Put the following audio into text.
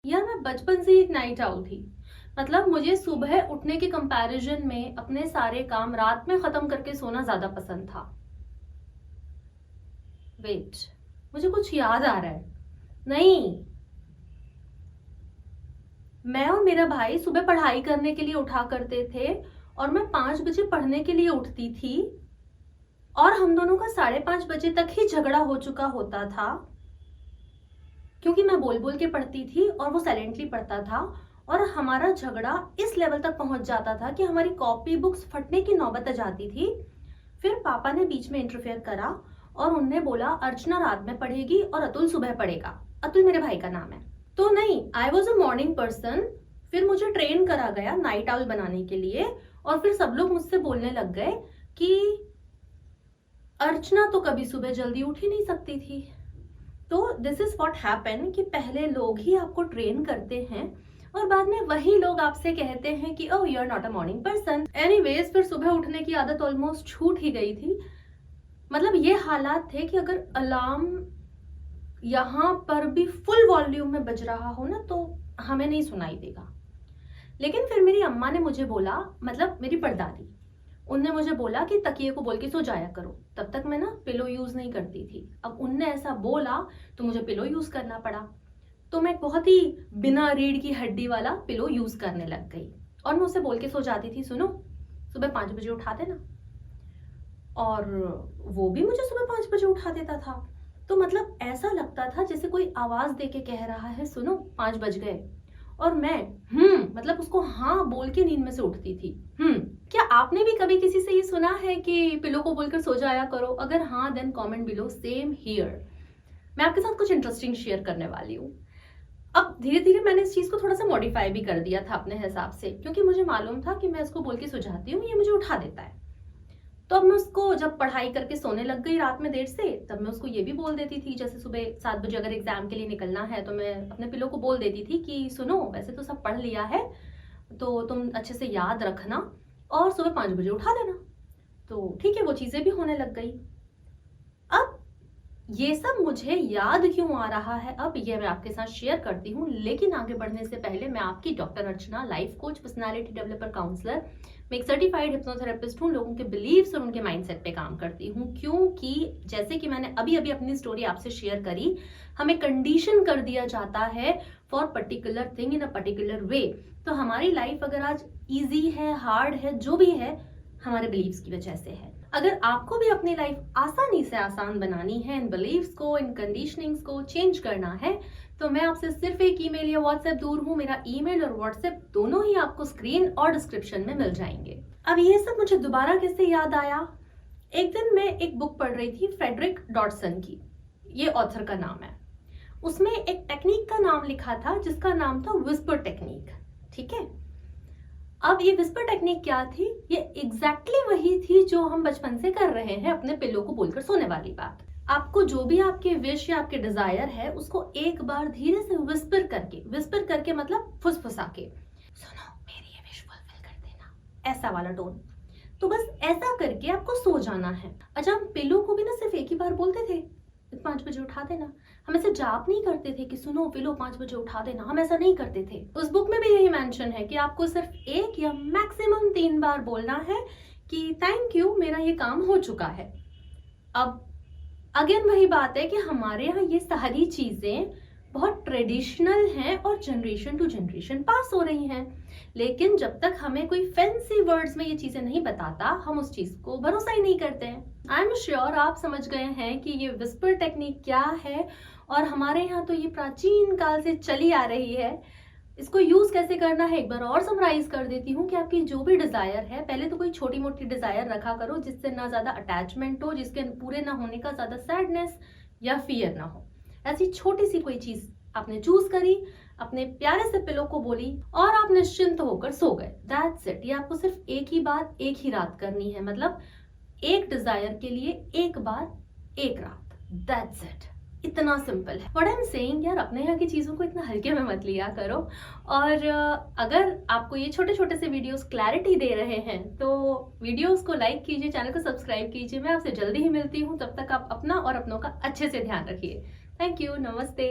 यार मैं बचपन से एक नाइट आउल थी। मतलब मुझे सुबह उठने के कंपैरिजन में अपने सारे काम रात में खत्म करके सोना ज्यादा पसंद था। वेट, मुझे कुछ याद आ रहा है। नहीं, मैं और मेरा भाई सुबह पढ़ाई करने के लिए उठा करते थे और मैं 5 बजे पढ़ने के लिए उठती थी और हम दोनों का 5:30 बजे तक ही झगड़ा हो चुका होता था, क्योंकि मैं बोल बोल के पढ़ती थी और वो साइलेंटली पढ़ता था। और हमारा झगड़ा इस लेवल तक पहुंच जाता था कि हमारी कॉपी बुक्स फटने की नौबत आ जाती थी। फिर पापा ने बीच में इंटरफेयर करा और उनने बोला अर्चना रात में पढ़ेगी और अतुल सुबह पढ़ेगा। अतुल मेरे भाई का नाम है। तो नहीं, I was a morning person. फिर मुझे ट्रेन करा गया नाइट आउल बनाने के लिए और फिर सब लोग मुझसे बोलने लग गए कि अर्चना तो कभी सुबह जल्दी उठ ही नहीं सकती थी। तो दिस इज व्हाट हैपन कि पहले लोग ही आपको ट्रेन करते हैं और बाद में वही लोग आपसे कहते हैं कि oh you are not a morning person. Anyways, फिर सुबह उठने की आदत ऑलमोस्ट छूट ही गई थी। मतलब ये हालात थे कि अगर अलार्म यहाँ पर भी फुल वॉल्यूम में बज रहा हो ना तो हमें नहीं सुनाई देगा। लेकिन फिर मेरी अम्मा ने मुझे बोला, मतलब मेरी परदादी, उनने मुझे बोला कि तकिए को बोल के सो जाया करो। तब तक मैं ना पिलो यूज नहीं करती थी। अब उनने ऐसा बोला तो मुझे पिलो यूज करना पड़ा। तो मैं बहुत ही बिना रीढ़ की हड्डी वाला पिलो यूज करने लग गई और मैं उसे बोल के सो जाती थी, सुनो सुबह 5 बजे उठा देना। और वो भी मुझे सुबह 5 बजे उठा देता था। तो मतलब ऐसा लगता था जैसे कोई आवाज दे के कह रहा है सुनो 5 बज गए, और मैं मतलब उसको हाँ बोल के नींद में से उठती थी। क्या आपने भी कभी किसी से ये सुना है कि पिलो को बोलकर सो जाया करो? अगर हाँ then comment below, same here. मैं आपके साथ कुछ इंटरेस्टिंग शेयर करने वाली हूँ। अब धीरे धीरे मैंने इस चीज को थोड़ा सा मॉडिफाई भी कर दिया था अपने हिसाब से, क्योंकि मुझे मालूम था कि मैं इसको बोल के सो जाती हूँ, ये मुझे उठा देता है। तो अब मैं उसको जब पढ़ाई करके सोने लग गई रात में देर से, तब मैं उसको ये भी बोल देती थी, जैसे सुबह 7 बजे अगर एग्जाम के लिए निकलना है तो मैं अपने पिलो को बोल देती थी कि सुनो वैसे तो सब पढ़ लिया है तो तुम अच्छे से याद रखना और सुबह 5 बजे उठा देना। तो ठीक है, वो चीजें भी होने लग गई। अब ये सब मुझे याद क्यों आ रहा है अब ये मैं आपके साथ शेयर करती हूँ, लेकिन आगे बढ़ने से पहले मैं आपकी doctor Archana, life coach, personality developer, counsellor, मैं एक सर्टिफाइड हिप्नोथेरेपिस्ट हूँ। लोगों के बिलीव्स और उनके माइंडसेट पे काम करती हूँ, क्योंकि जैसे कि मैंने अभी अभी अपनी स्टोरी आपसे शेयर करी, हमें कंडीशन कर दिया जाता है for particular thing in a particular way. तो हमारी लाइफ अगर आज इजी है, हार्ड है, जो भी है, हमारे बिलीव्स की वजह से है। अगर आपको भी अपनी लाइफ आसानी से आसान बनानी है, इन बिलीव्स को, इन कंडीशनिंग्स को चेंज करना है, तो मैं आपसे सिर्फ एक ईमेल या व्हाट्सएप दूर हूँ। मेरा ईमेल और व्हाट्सएप दोनों ही आपको स्क्रीन और डिस्क्रिप्शन में मिल जाएंगे। अब ये सब मुझे दोबारा कैसे याद आया? एक दिन मैं एक बुक पढ़ रही थी फ्रेडरिक डॉटसन की, ये ऑथर का नाम है। उसमें एक टेक्निक का नाम लिखा था जिसका नाम था विस्पर टेक्निक। ठीक है, अब ये विस्पर टेक्निक क्या थी? ये एग्जैक्टली वही थी जो हम बचपन से कर रहे हैं, अपने पिलो को बोलकर सोने वाली बात। आपको जो भी आपके विश या आपके डिजायर है उसको एक बार धीरे से विस्पर करके मतलब फुसफुसा के, सुनो मेरी ये विश फुलफिल कर देना, ऐसा वाला टोन। तो बस ऐसा करके आपको सो जाना है। अच्छा, हम पिलो को भी ना सिर्फ एक ही बार बोलते थे 5 बजे उठा देना। हम ऐसे जाप नहीं करते थे कि सुनो पिलो 5 बजे उठा देना, हम ऐसा नहीं करते थे। उस बुक में भी यही मेंशन है कि आपको सिर्फ एक या मैक्सिमम 3 बार बोलना है कि थैंक यू, मेरा ये काम हो चुका है। अब अगेन वही बात है कि हमारे यहाँ ये सारी चीजें बहुत ट्रेडिशनल हैं और जनरेशन टू जनरेशन पास हो रही हैं, लेकिन जब तक हमें कोई फैंसी वर्ड्स में ये चीजें नहीं बताता, हम उस चीज को भरोसा ही नहीं करते हैं। आई एम श्योर आप समझ गए हैं कि ये विस्पर टेक्निक क्या है, और हमारे यहाँ तो ये प्राचीन काल से चली आ रही है। इसको यूज कैसे करना है एक बार और समराइज कर देती हूँ कि आपकी जो भी डिजायर है, पहले तो कोई छोटी मोटी डिजायर रखा करो जिससे ना ज्यादा अटैचमेंट हो, जिसके पूरे ना होने का ज्यादा सैडनेस या फियर ना हो। ऐसी छोटी सी कोई चीज आपने चूज करी, अपने प्यारे से पिलो को बोली और आप निश्चिंत होकर सो गए। That's it. ये आपको सिर्फ एक ही बार एक ही रात करनी है, मतलब एक डिजायर के लिए एक बार एक रात। दैट्स इट, इतना सिंपल है। व्हाट आई एम सेइंग यार, अपने यहाँ की चीजों को इतना हल्के में मत लिया करो। और अगर आपको ये छोटे छोटे से वीडियोस क्लैरिटी दे रहे हैं तो वीडियोस को लाइक कीजिए, चैनल को सब्सक्राइब कीजिए। मैं आपसे जल्दी ही मिलती हूँ, तब तक आप अपना और अपनों का अच्छे से ध्यान रखिए। थैंक यू, नमस्ते।